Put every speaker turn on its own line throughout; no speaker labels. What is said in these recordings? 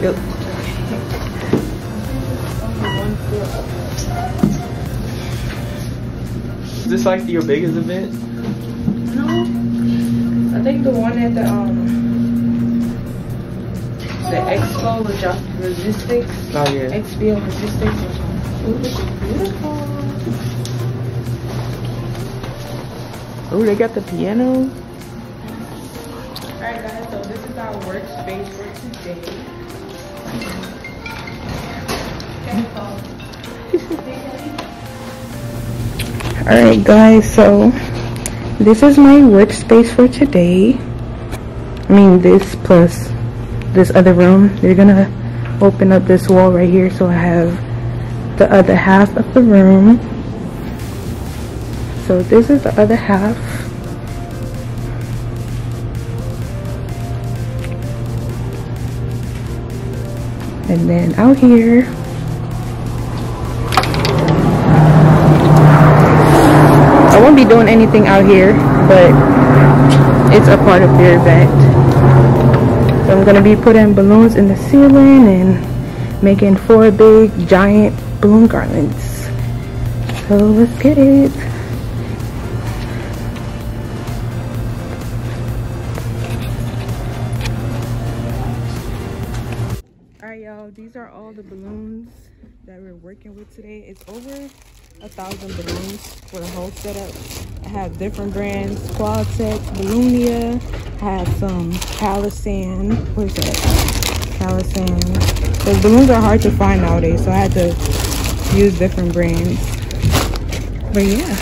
Yep. Is this like your biggest event?
No. I think the one at the Expo Logistics.
Oh yeah.
XPO Logistics or something. Ooh, this is beautiful.
Oh, they got the piano.
Alright guys, so this is our workspace for today. Alright guys, so this is my workspace for today. I mean this plus this other room. They're gonna open up this wall right here so I have the other half of the room. So this is the other half. And then out here, I won't be doing anything out here, but it's a part of their event. So I'm gonna be putting balloons in the ceiling and making 4 big giant balloon garlands. So let's get it. Alright y'all, these are all the balloons that we're working with today. It's over 1,000 balloons for the whole setup. I have different brands, Qualtech, Balloonia. I have some Palisand. Where's that? Palisand. Those balloons are hard to find nowadays, so I had to use different brands. But yeah.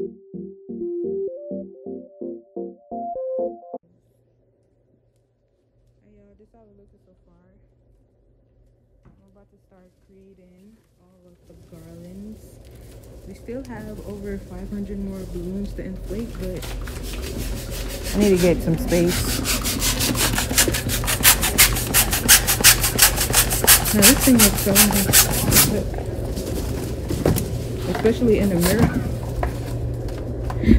Hey y'all, this is how it looks so far. I'm about to start creating all of the garlands. We still have over 500 more balloons to inflate, but I need to get some space. Now this thing looks so nice, especially in the mirror.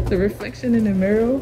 The reflection in the mirror.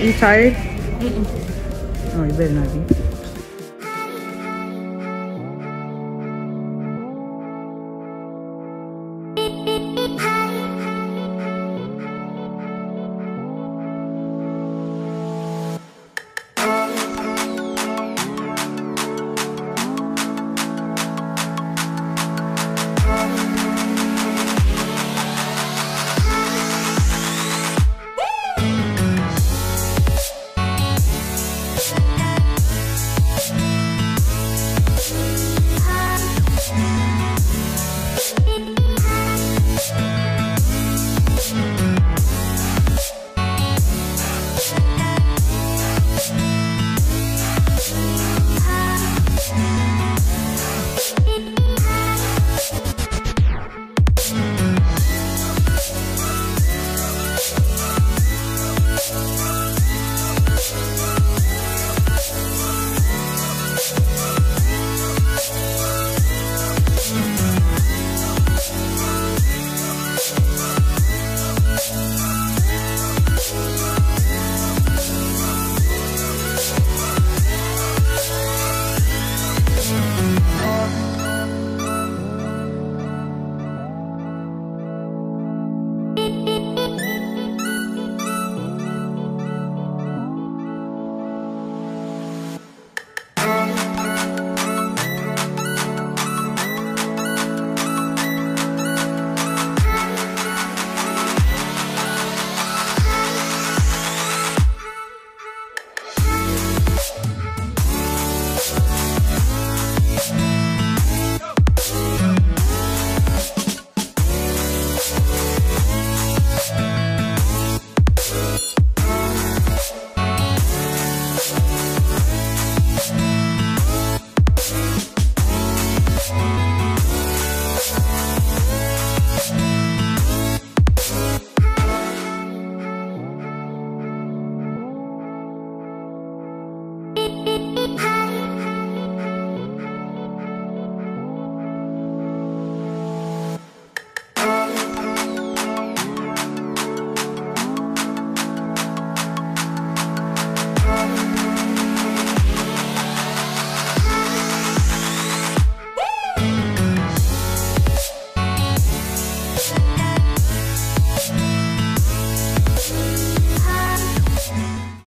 You tired?
Oh, you better not be.